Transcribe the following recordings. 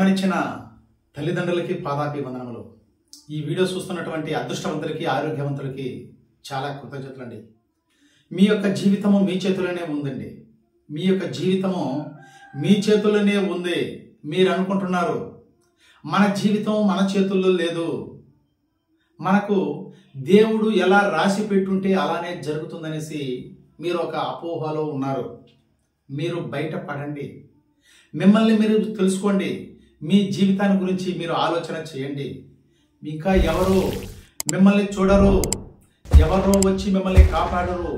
జన్మనిచ్చిన తల్లిదండ్రులకి పాదాభివందనములు. ఈ వీడియో చూస్తున్నటువంటి అదృష్టవంతులకి ఆరోగ్యవంతులకి చాలా కృతజ్ఞతలండి. మీ యొక్క జీవితము మీ చేతుల్లోనే ఉందండి. మీ యొక్క జీవితము మీ చేతుల్లోనే ఉంది. మీరు అనుకుంటున్నారు మన జీవితం మన చేతుల్లో లేదు, మనకు దేవుడు ఎలా రాసి పెట్టుంటే అలానే జరుగుతుందనేసి మీరు ఒక అపోహలో ఉన్నారు. మీరు బయటపడండి, మిమ్మల్ని మీరు తెలుసుకోండి, మీ జీవితాన్ని గురించి మీరు ఆలోచన చేయండి. ఇంకా ఎవరు మిమ్మల్ని చూడరు, ఎవరో వచ్చి మిమ్మల్ని కాపాడరు,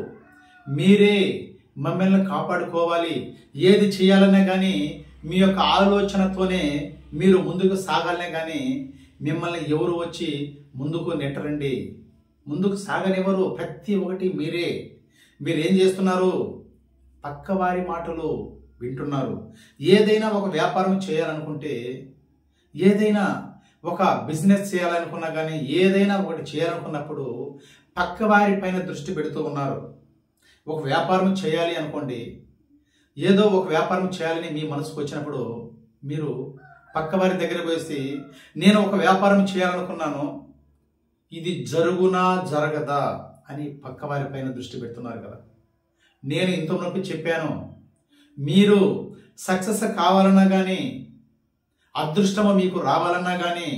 మీరే మిమ్మల్ని కాపాడుకోవాలి. ఏది చేయాలనే కానీ మీ యొక్క ఆలోచనతోనే మీరు ముందుకు సాగాలనే కానీ మిమ్మల్ని ఎవరు వచ్చి ముందుకు నెట్టరండి, ముందుకు సాగనివ్వరు. ప్రతి ఒక్కటి మీరే. మీరేం చేస్తున్నారు? పక్కవారి మాటలు వింటున్నారు. ఏదైనా ఒక వ్యాపారం చేయాలనుకుంటే, ఏదైనా ఒక బిజినెస్ చేయాలనుకున్నా కానీ, ఏదైనా ఒకటి చేయాలనుకున్నప్పుడు పక్కవారి పైన దృష్టి పెడుతూ ఉన్నారు. ఒక వ్యాపారం చేయాలి అనుకోండి, ఏదో ఒక వ్యాపారం చేయాలని మీ మనసుకు వచ్చినప్పుడు మీరు పక్కవారి దగ్గర పోసి నేను ఒక వ్యాపారం చేయాలనుకున్నాను, ఇది జరుగునా జరగదా అని పక్కవారి పైన దృష్టి పెడుతున్నారు కదా. నేను ఇంతవరకు చెప్పాను, మీరు సక్సెస్ కావాలన్నా కానీ, అదృష్టము మీకు రావాలన్నా కానీ,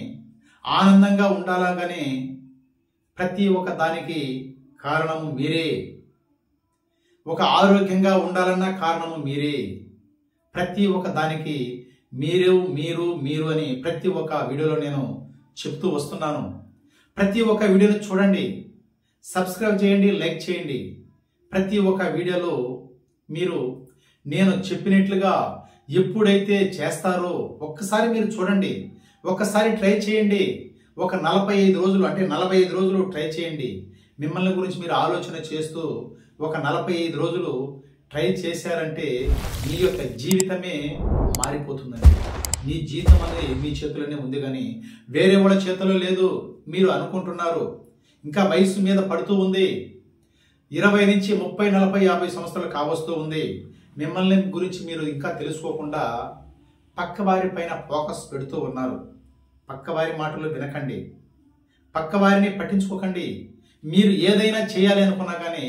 ఆనందంగా ఉండాలన్నా కానీ ప్రతి ఒక్క దానికి కారణము మీరే. ఒక ఆరోగ్యంగా ఉండాలన్నా కారణము మీరే. ప్రతి ఒక్క దానికి మీరు మీరు మీరు అని ప్రతి ఒక్క వీడియోలో నేను చెప్తూ వస్తున్నాను. ప్రతి ఒక్క వీడియోని చూడండి, సబ్స్క్రైబ్ చేయండి, లైక్ చేయండి. ప్రతి ఒక్క వీడియోలో మీరు నేను చెప్పినట్లుగా ఎప్పుడైతే చేస్తారో ఒక్కసారి మీరు చూడండి, ఒక్కసారి ట్రై చేయండి. ఒక 45 రోజులు అంటే 45 రోజులు ట్రై చేయండి. మిమ్మల్ని గురించి మీరు ఆలోచన చేస్తూ ఒక 45 రోజులు ట్రై చేశారంటే మీ యొక్క జీవితమే మారిపోతుందండి. మీ జీవితం అనేది మీ చేతుల్లోనే ఉంది కానీ వేరే వాళ్ళ చేతుల్లో లేదు. మీరు అనుకుంటున్నారు ఇంకా వయసు మీద పడుతూ ఉంది, 20 నుంచి 30, 40, 50 సంవత్సరాలు కావస్తూ ఉంది. మిమ్మల్ని గురించి మీరు ఇంకా తెలుసుకోకుండా పక్కవారి పైన ఫోకస్ పెడుతూ ఉన్నారు. పక్కవారి మాటలు వినకండి, పక్కవారిని పట్టించుకోకండి. మీరు ఏదైనా చేయాలి అనుకున్నా కానీ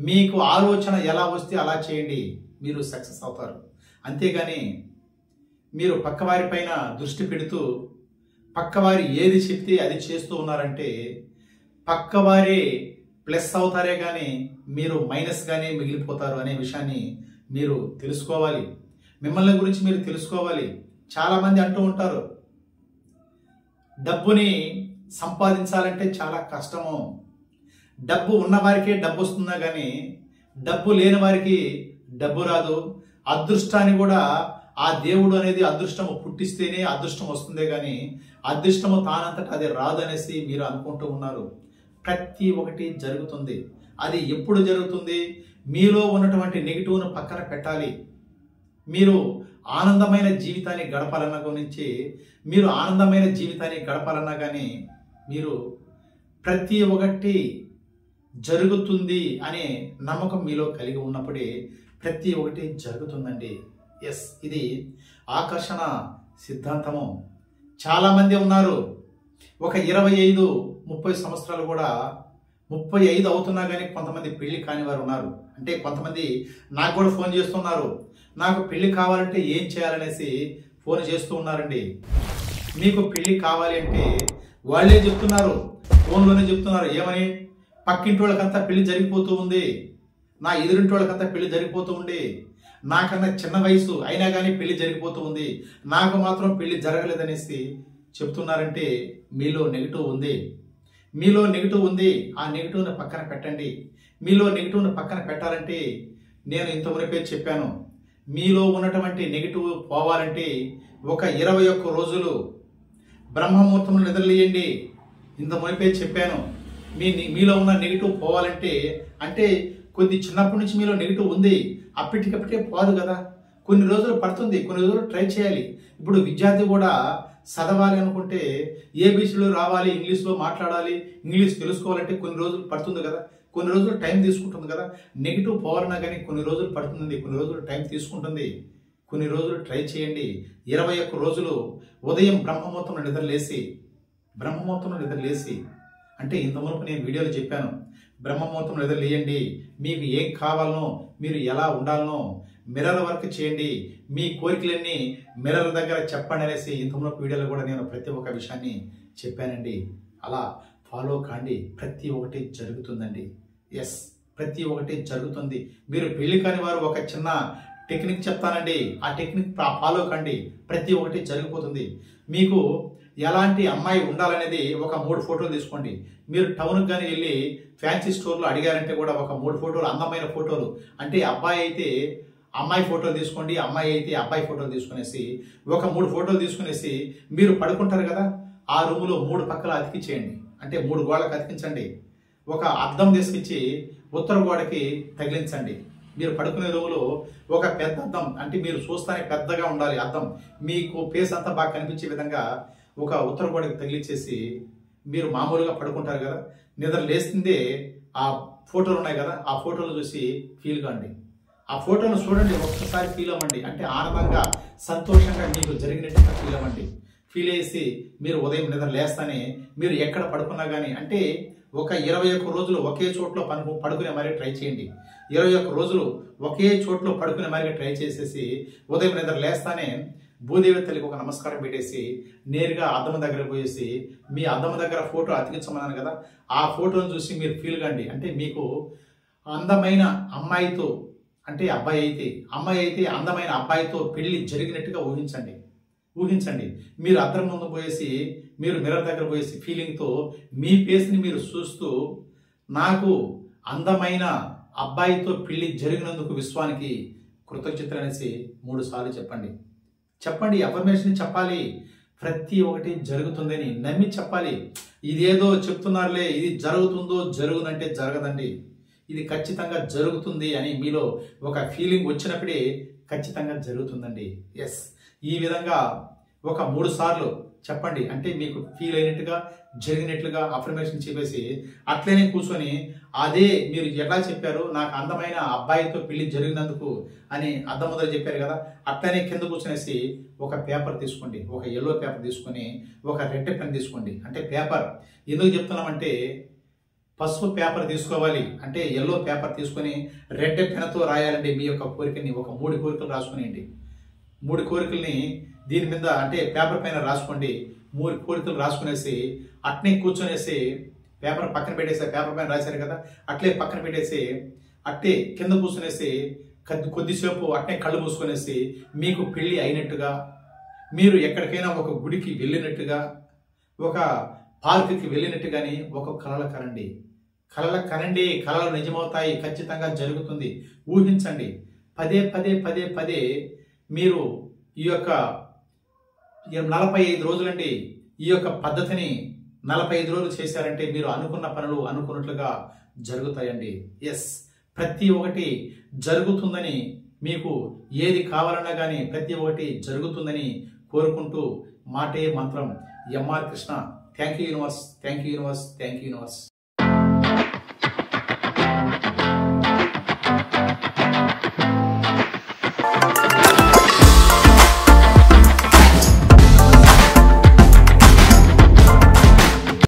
మీకు ఆలోచన ఎలా వస్తే అలా చేయండి, మీరు సక్సెస్ అవుతారు. అంతేగాని మీరు పక్కవారి పైన దృష్టి పెడుతూ పక్కవారి ఏది చెప్తే అది చేస్తూ ఉన్నారంటే పక్కవారే ప్లస్ అవుతారే కానీ మీరు మైనస్గానే మిగిలిపోతారు అనే విషయాన్ని మీరు తెలుసుకోవాలి. మిమ్మల్ని గురించి మీరు తెలుసుకోవాలి. చాలామంది అంటూ ఉంటారు డబ్బుని సంపాదించాలంటే చాలా కష్టము, డబ్బు ఉన్నవారికే డబ్బు వస్తుందా కానీ డబ్బు లేని వారికి డబ్బు రాదు. అదృష్టాన్ని కూడా ఆ దేవుడు అనేది అదృష్టము పుట్టిస్తేనే అదృష్టం వస్తుందే కానీ అదృష్టము తానంతట అది రాదనేసి మీరు అనుకుంటూ ఉన్నారు. ప్రతి ఒక్కటి జరుగుతుంది. అది ఎప్పుడు జరుగుతుంది? మీలో ఉన్నటువంటి నెగిటివ్ను పక్కన పెట్టాలి. మీరు ఆనందమైన జీవితాన్ని గడపాలన్నా గురించి మీరు ఆనందమైన జీవితాన్ని గడపాలన్నా కానీ మీరు ప్రతి ఒక్కటి జరుగుతుంది అనే నమ్మకం మీలో కలిగి ఉన్నప్పుడే ప్రతి ఒక్కటి జరుగుతుందండి. ఎస్, ఇది ఆకర్షణ సిద్ధాంతము. చాలామంది ఉన్నారు ఒక 25, 30 సంవత్సరాలు కూడా 35 అవుతున్నా కానీ కొంతమంది పెళ్లి కాని వారు ఉన్నారు. అంటే కొంతమంది నాకు కూడా ఫోన్ చేస్తున్నారు, నాకు పెళ్లి కావాలంటే ఏం చేయాలనేసి ఫోన్ చేస్తూ ఉన్నారండి. మీకు పెళ్లి కావాలి అంటే వాళ్ళే చెప్తున్నారు, ఫోన్లోనే చెప్తున్నారు. ఏమని? పక్కింటి వాళ్ళకంతా పెళ్లి జరిగిపోతూ ఉంది, నా ఎదురింటి వాళ్ళకంతా పెళ్లి జరిగిపోతూ ఉంది, నాకన్నా చిన్న వయసు అయినా కానీ పెళ్లి జరిగిపోతూ ఉంది, నాకు మాత్రం పెళ్లి జరగలేదనేసి చెప్తున్నారంటే మీలో నెగిటివ్ ఉంది. మీలో నెగిటివ్ ఉంది. ఆ నెగిటివ్ని పక్కన పెట్టండి. మీలో నెగిటివ్ని పక్కన పెట్టాలంటే నేను ఇంత మునిపే చెప్పాను, మీలో ఉన్నటువంటి నెగిటివ్ పోవాలంటే ఒక 21 రోజులు బ్రహ్మముహూర్తంలో నిద్రలేయండి. ఇంత మునిపే చెప్పాను, మీలో ఉన్న నెగిటివ్ పోవాలంటే అంటే కొద్ది చిన్నప్పటి నుంచి మీలో నెగిటివ్ ఉంది, అప్పటికప్పటికే పోదు కదా, కొన్ని రోజులు పడుతుంది, కొన్ని రోజులు ట్రై చేయాలి. ఇప్పుడు విద్యార్థి కూడా చదవాలి అనుకుంటే ఏబీసీలు రావాలి, ఇంగ్లీష్లో మాట్లాడాలి, ఇంగ్లీష్ తెలుసుకోవాలంటే కొన్ని రోజులు పడుతుంది కదా, కొన్ని రోజులు టైం తీసుకుంటుంది కదా. నెగిటివ్ పోవాలన్నా కానీ కొన్ని రోజులు పడుతుంది, కొన్ని రోజులు టైం తీసుకుంటుంది. కొన్ని రోజులు ట్రై చేయండి. 21 రోజులు ఉదయం బ్రహ్మముహూర్తంలో నిద్రలేసి అంటే ఇంతవరకు నేను వీడియోలో చెప్పాను. బ్రహ్మముహూర్తంలో నిద్రలేయండి. మీకు ఏం కావాలనో, మీరు ఎలా ఉండాలనో మిర్రర్ వర్క్ చేయండి. మీ కోరికలన్నీ మిర్రర్ దగ్గర చెప్పండి అనేసి ఇంతవరకు వీడియోలో కూడా నేను ప్రతి ఒక్క విషయాన్ని చెప్పానండి. అలా ఫాలో కాండి. ప్రతి ఒక్కటి జరుగుతుందండి. ఎస్, ప్రతి ఒక్కటి జరుగుతుంది. మీరు పెళ్లి కాని వారు ఒక చిన్న టెక్నిక్ చెప్తానండి. ఆ టెక్నిక్ ఫాలో కండి. ప్రతి ఒక్కటి జరిగిపోతుంది. మీకు ఎలాంటి అమ్మాయి ఉండాలనేది ఒక 3 ఫోటోలు తీసుకోండి. మీరు టౌన్కి కానీ వెళ్ళి ఫ్యాన్సీ స్టోర్లో అడిగారంటే కూడా ఒక 3 ఫోటోలు, అందమైన ఫోటోలు, అంటే అబ్బాయి అయితే అమ్మాయి ఫోటోలు తీసుకోండి, అమ్మాయి అయితే అబ్బాయి ఫోటోలు తీసుకునేసి ఒక 3 ఫోటోలు తీసుకునేసి మీరు పడుకుంటారు కదా, ఆ రూములో 3 పక్కల అతికించేయండి. అంటే 3 గోడలకు అతికించండి. ఒక అద్దం తీసుకొచ్చి ఉత్తర గోడకి తగిలించండి. మీరు పడుకునే రూములో ఒక పెద్ద అద్దం, అంటే మీరు చూస్తానికి పెద్దగా ఉండాలి అద్దం, మీకు ఫేస్ అంతా బాగా కనిపించే విధంగా ఒక ఉత్తర గోడకి తగిలించేసి మీరు మామూలుగా పడుకుంటారు కదా, నిద్ర లేస్తుందే ఆ ఫోటోలు ఉన్నాయి కదా, ఆ ఫోటోలు చూసి ఫీల్ కాండి. ఆ ఫోటోను చూడండి, ఒక్కసారి ఫీల్ అవ్వండి. అంటే ఆనందంగా, సంతోషంగా మీకు జరిగినట్టుగా ఫీల్ అవ్వండి. ఫీల్ చేసి మీరు ఉదయం నిద్ర లేస్తానే మీరు ఎక్కడ పడుకున్నా కానీ, అంటే ఒక 21 రోజులు ఒకే చోట్లో పడుకునే మరి ట్రై చేయండి. 21 రోజులు ఒకే చోట్లో పడుకునే మరి ట్రై చేసేసి ఉదయం నిద్ర లేస్తానే భూదేవి తల్లికి ఒక నమస్కారం పెట్టేసి నేరుగా అద్దం దగ్గర పోయేసి మీ అద్దం దగ్గర ఫోటో అతికించమన్నాను కదా, ఆ ఫోటోను చూసి మీరు ఫీల్ కండి. అంటే మీకు అందమైన అమ్మాయితో, అంటే అమ్మాయి అయితే అందమైన అబ్బాయితో పెళ్లి జరిగినట్టుగా ఊహించండి. మీరు అద్దం ముందు పోయేసి, మీరు మిర్రర్ దగ్గర పోయేసి ఫీలింగ్తో మీ ఫేస్ని మీరు చూస్తూ నాకు అందమైన అబ్బాయితో పెళ్లి జరిగినందుకు విశ్వానికి కృతజ్ఞతలు అనేసి 3 సార్లు చెప్పండి. అఫర్మేషన్ చెప్పాలి. ప్రతి ఒక్కటి జరుగుతుందని నమ్మి చెప్పాలి. ఇదేదో చెప్తున్నారులే, ఇది జరుగునంటే జరగదండి. ఇది ఖచ్చితంగా జరుగుతుంది అని మీలో ఒక ఫీలింగ్ వచ్చినప్పుడే ఖచ్చితంగా జరుగుతుందండి. ఎస్, ఈ విధంగా ఒక 3 సార్లు చెప్పండి. అంటే మీకు ఫీల్ అయినట్టుగా, జరిగినట్లుగా అఫర్మేషన్ చెప్పేసి అట్లనే కూర్చొని అదే మీరు ఎలా చెప్పారు, నాకు అందమైన అబ్బాయితో పెళ్లి జరిగినందుకు అని అద్దం ముందర చెప్పారు కదా, అట్లనే కింద కూర్చొనేసి ఒక పేపర్ తీసుకోండి. ఒక ఎల్లో పేపర్ తీసుకొని ఒక రెడ్ పెన్ తీసుకోండి. అంటే పేపర్ ఎందుకు చెప్తున్నామంటే, పసుపు పేపర్ తీసుకోవాలి. అంటే ఎల్లో పేపర్ తీసుకొని రెడ్ పెన్తో రాయాలండి. మీ యొక్క కోరికని ఒక 3 కోరికలు రాసుకునేయండి. 3 కోరికల్ని దీని మీద, అంటే పేపర్ పైన రాసుకోండి. 3 కోరికలు రాసుకునేసి అట్నే కూర్చొనేసి పేపర్ పక్కన పెట్టేసి, పేపర్ పైన రాశారు కదా అట్లే పక్కన పెట్టేసి అట్టే కింద కూర్చునేసి కొద్దిసేపు అట్నే కళ్ళు మూసుకునేసి మీకు పెళ్లి అయినట్టుగా, మీరు ఎక్కడికైనా ఒక గుడికి వెళ్ళినట్టుగా, ఒక పార్కుకి వెళ్ళినట్టుగాని ఒక కలలు కనండి. కలలు నిజమవుతాయి. ఖచ్చితంగా జరుగుతుంది. ఊహించండి. పదే మీరు ఈ యొక్క 45 రోజులండి. ఈ యొక్క పద్ధతిని 45 రోజులు చేశారంటే మీరు అనుకున్న పనులు అనుకున్నట్లుగా జరుగుతాయండి. ఎస్, ప్రతి ఒక్కటి జరుగుతుందని, మీకు ఏది కావాలన్నా కానీ ప్రతి ఒక్కటి జరుగుతుందని కోరుకుంటూ మాటే మంత్రం MR Krishna. Thank you universe.